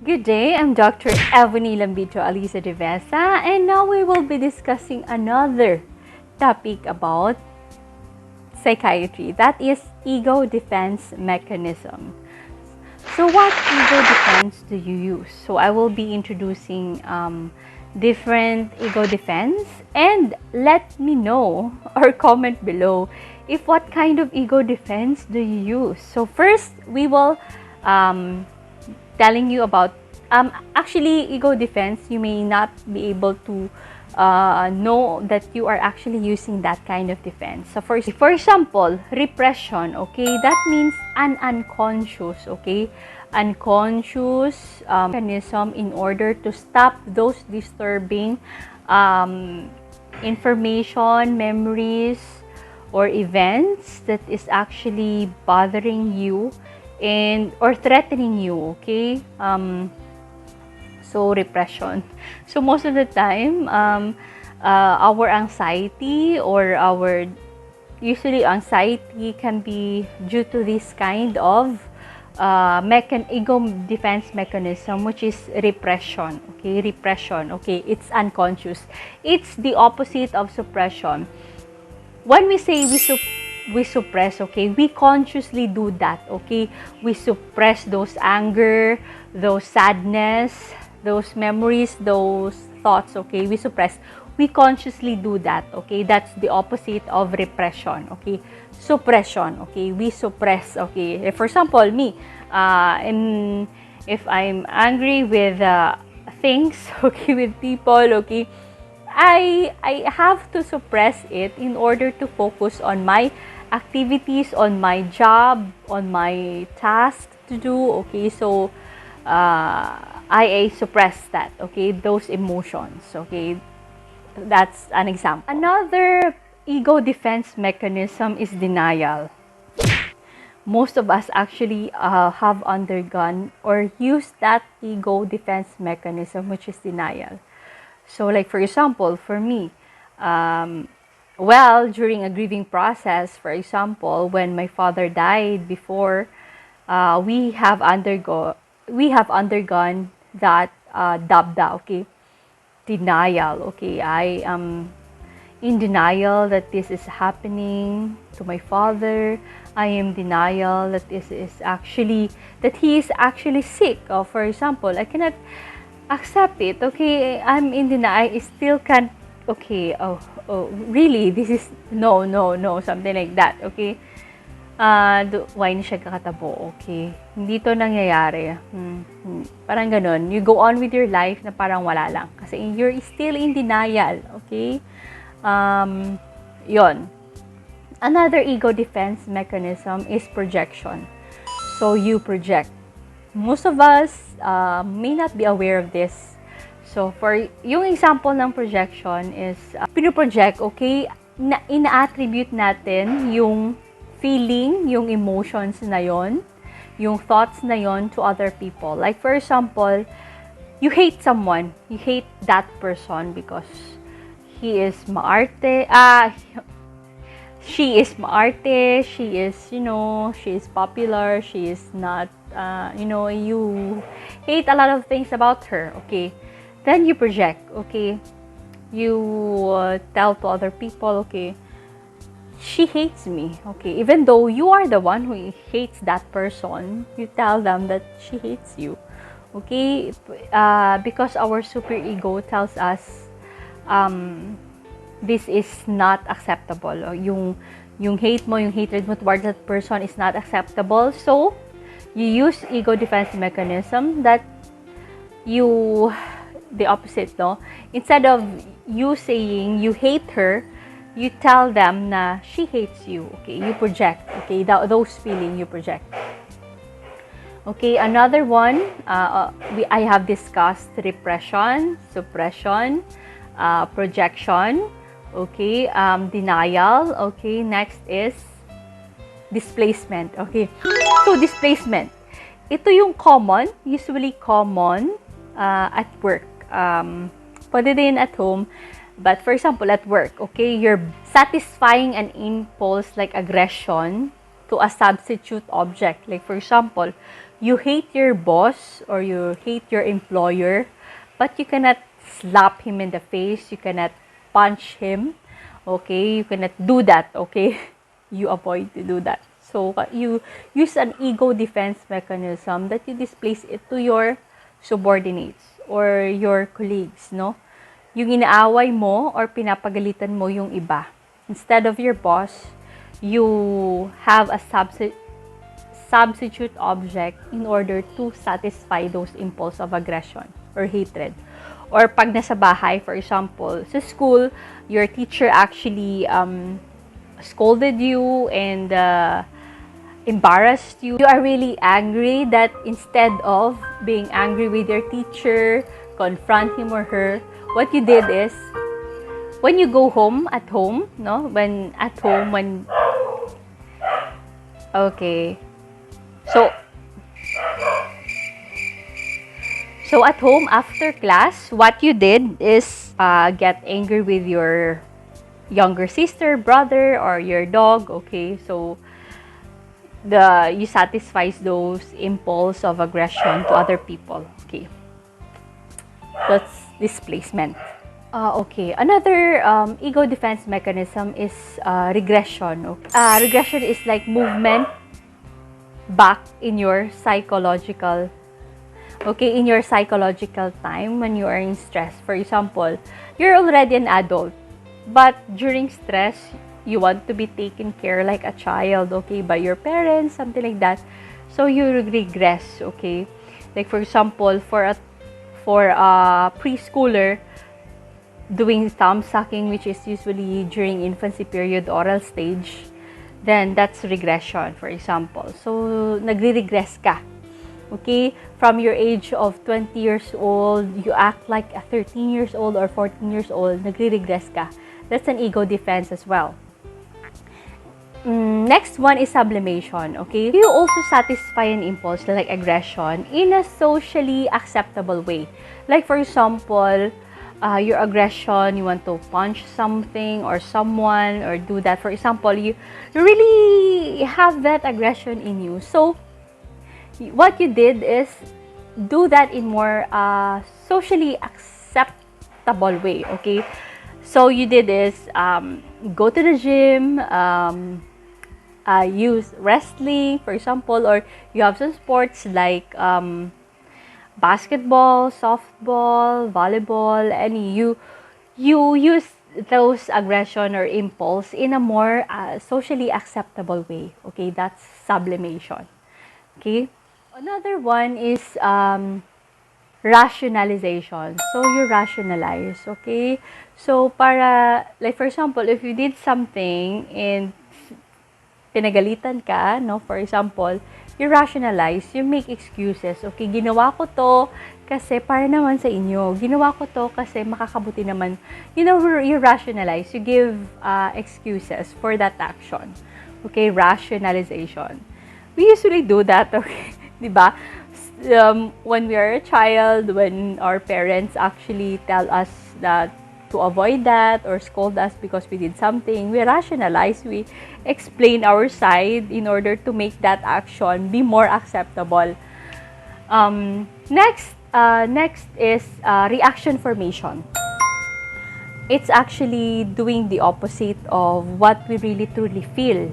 Good day, I'm Dr. Evany Lambito Alisa Devesa, and now we will be discussing another topic about psychiatry, that is ego defense mechanism. So what ego defense do you use? So I will be introducing different ego defense, and let me know or comment below if what kind of ego defense do you use. So first, we will telling you about actually ego defense. You may not be able to know that you are actually using that kind of defense. So for example, repression, okay, that means an unconscious, okay, unconscious mechanism in order to stop those disturbing information, memories, or events that is actually bothering you and or threatening you, okay. So repression. So most of the time, our anxiety or our usually anxiety can be due to this kind of ego defense mechanism, which is repression. Okay, repression. Okay, it's unconscious. It's the opposite of suppression. When we say we suppress, okay, we consciously do that, okay. We suppress those anger, those sadness, those memories, those thoughts, okay. We suppress. We consciously do that, okay. That's the opposite of repression, okay. Suppression, okay. We suppress, okay. For example, me, if I'm angry with things, okay, with people, okay, I have to suppress it in order to focus on my activities, on my job, on my task to do, okay. So I suppress that, okay, those emotions, okay. That's an example. Another ego defense mechanism is denial. Most of us actually have undergone or used that ego defense mechanism, which is denial. So like for example, for me, during a grieving process, for example, when my father died before, we have undergone that dabda, okay, denial, okay. I am in denial that this is happening to my father. I am denial that he is actually sick. Or for example, I cannot accept it, okay. I'm in denial. I still can't, okay. Oh, really? This is no, something like that, okay. Why na siya kakatabo, okay. Hindi to nangyayari. Parang ganun. You go on with your life na parang wala lang. Kasi you're still in denial, okay. Yon. Another ego defense mechanism is projection. So you project. Most of us may not be aware of this. So for yung example ng projection is pinoproject, okay, na ina-attribute natin yung feeling, yung emotions na yon, yung thoughts na yon to other people. Like for example, you hate someone, you hate that person because he is maarte, she is maarte, she is, she is popular, she is not, you hate a lot of things about her, okay. Then you project, okay. You tell to other people, okay, she hates me, okay. Even though you are the one who hates that person, you tell them that she hates you, okay. Because our superego tells us this is not acceptable. Yung hate mo, yung hatred mo towards that person is not acceptable. So you use ego defense mechanism that the opposite, no? Instead of you saying you hate her, you tell them na she hates you, okay. You project, okay, those feelings you project. Okay, another one, I have discussed repression, suppression, projection, okay, denial, okay. Next is displacement, okay. So displacement, ito yung usually common at work. Pwede din at home, but for example at work, okay, you're satisfying an impulse like aggression to a substitute object. Like for example, you hate your boss or you hate your employer, but you cannot slap him in the face, you cannot punch him, okay? You cannot do that, okay? You avoid to do that. So, you use an ego defense mechanism that you displace it to your subordinates or your colleagues, no? Yung inaaway mo or pinapagalitan mo yung iba. Instead of your boss, you have a substitute object in order to satisfy those impulse of aggression or hatred. Or pag nasa bahay, for example, sa school, your teacher actually scolded you and embarrassed you. You are really angry that instead of being angry with your teacher, confront him or her, what you did is, when you go home, at home, no? Okay. So at home, after class, what you did is get angry with your younger sister, brother, or your dog, okay? So, you satisfies those impulse of aggression to other people, okay? That's displacement. Okay, another ego defense mechanism is regression. Okay? Regression is like movement back in your psychological time when you are in stress. For example, you're already an adult, but during stress, you want to be taken care like a child, okay, by your parents, something like that. So you regress, okay? Like for example, for a preschooler doing thumb sucking, which is usually during infancy period, oral stage, then that's regression, for example. So nagre-regress ka. Okay, from your age of 20 years old, you act like a 13 years old or 14 years old, nagre-regress ka. That's an ego defense as well. Next one is sublimation, okay? You also satisfy an impulse like aggression in a socially acceptable way. Like for example, your aggression, you want to punch something or someone or do that. For example, you really have that aggression in you. So, what you did is do that in more socially acceptable way, okay? So you did is go to the gym, use wrestling, for example, or you have some sports like basketball, softball, volleyball, you use those aggression or impulse in a more socially acceptable way, okay? That's sublimation, okay? Another one is rationalization. So, you rationalize, okay? So, like for example, if you did something and pinagalitan ka, no? For example, you rationalize, you make excuses. Okay, ginawa ko to kasi para naman sa inyo. Ginawa ko to kasi makakabuti naman. You know, you rationalize, you give excuses for that action. Okay, rationalization. We usually do that, okay? Diba? When we are a child, when our parents actually tell us that to avoid that or scold us because we did something, we rationalize, we explain our side in order to make that action be more acceptable. Next is reaction formation. It's actually doing the opposite of what we really truly feel.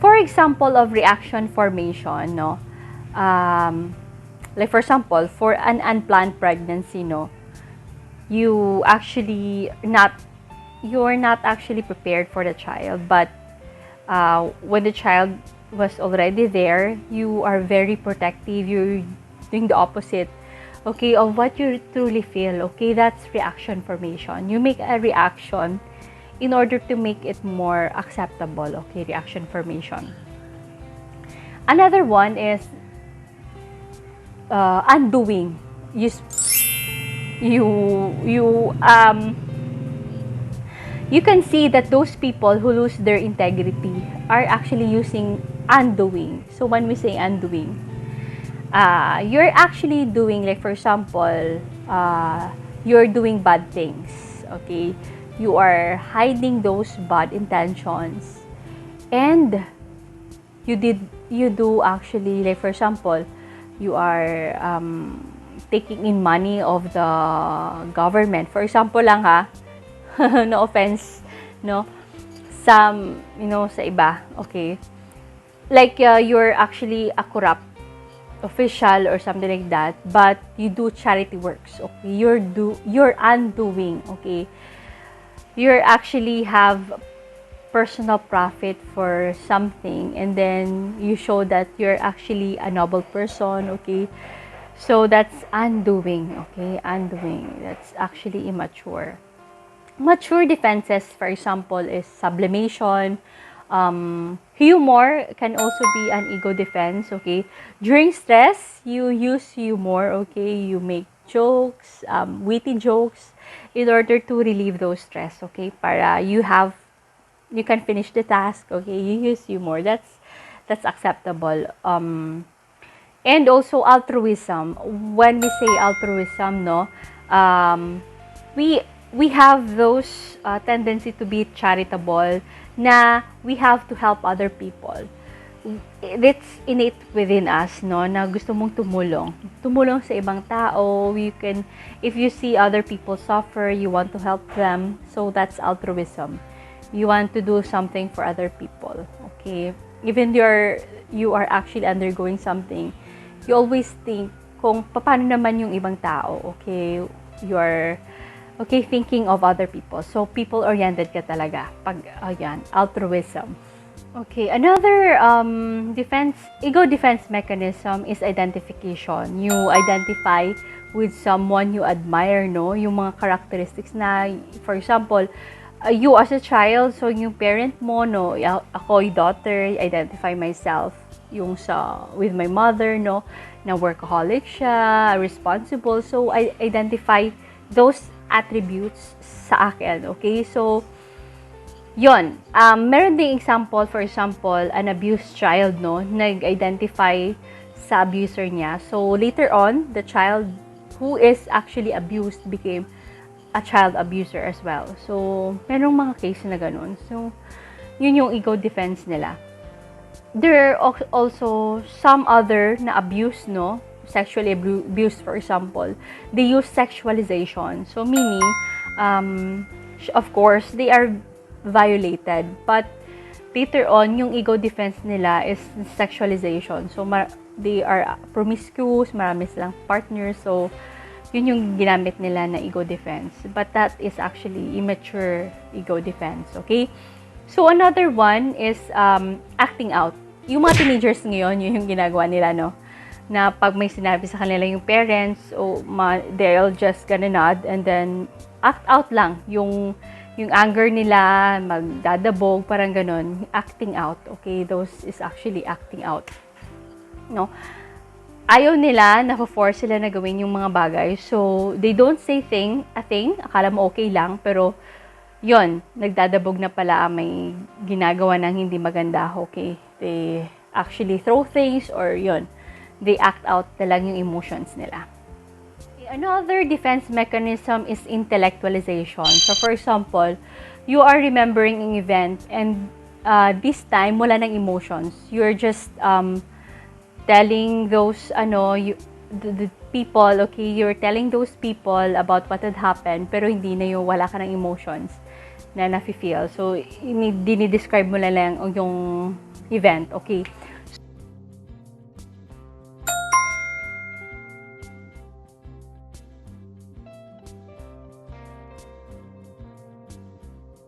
For example of reaction formation, no? Like for example, for an unplanned pregnancy, no? You're not actually prepared for the child, but when the child was already there, you are very protective, you're doing the opposite, okay, of what you truly feel, okay? That's reaction formation. You make a reaction in order to make it more acceptable, okay? Reaction formation. Another one is undoing. You can see that those people who lose their integrity are actually using undoing. So when we say undoing, you're actually doing, like for example, you're doing bad things, okay? You are hiding those bad intentions, and you do actually, like for example, you are taking in money of the government. For example lang ha, no offense, no, some, sa iba, okay? Like, you're actually a corrupt official or something like that, but you do charity works, okay? You're undoing, okay? You actually have personal profit for something, and then you show that you're actually a noble person, okay? So that's undoing, okay? Undoing. That's actually immature. Mature defenses, for example, is sublimation. Humor can also be an ego defense, okay? During stress, you use humor, okay? You make jokes, witty jokes, in order to relieve those stress, okay? Para you can finish the task, okay? You use humor. That's acceptable. And also altruism. When we say altruism, no, we we have those tendency to be charitable, na we have to help other people. It's innate within us, no, na gusto mong tumulong sa ibang tao. You can, if you see other people suffer, you want to help them. So that's altruism. You want to do something for other people, okay? Even you are actually undergoing something, you always think kung paano naman yung ibang tao, okay? You are okay thinking of other people. So people-oriented ka talaga pag ayan, altruism. Okay, another ego defense mechanism is identification. You identify with someone you admire, no? Yung mga characteristics na, for example, you as a child, so yung parent mo, no, ako yung daughter, identify myself with my mother, no, na workaholic siya, responsible, so I identify those attributes sa akin, okay? So yon, meron ding example, for example, an abused child, no, nag-identify sa abuser niya. So later on, the child who is actually abused became a child abuser as well. So merong mga case na ganun. So yun yung ego defense nila. There are also some other na abuse, no, sexually abused, for example. They use sexualization. So meaning, of course, they are violated, but later on, yung ego defense nila is sexualization. So they are promiscuous, marami silang partners. So yun yung ginamit nila na ego defense. But that is actually immature ego defense, okay? So another one is acting out. Yung mga teenagers ngayon, yun yung ginagawa nila, no? Na pag may sinabi sa kanila yung parents, they'll just gonna nod and then act out lang yung anger nila, magdadabog, parang ganun, acting out, okay? Those is actually acting out, no? Ayaw nila, na-force sila na gawin yung mga bagay, so they don't say a thing, akala mo okay lang, pero yon, nagdadabog na pala, may ginagawa ng hindi maganda, okay? They actually throw things, or yon, they act out talaga yung emotions nila. Another defense mechanism is intellectualization. So for example, you are remembering an event, and this time wala nang emotions. You're just telling those the people, okay, you're telling those people about what had happened, pero hindi na yung wala ka ng emotions na nafe-feel. So dinidescribe mo lang yung event, okay?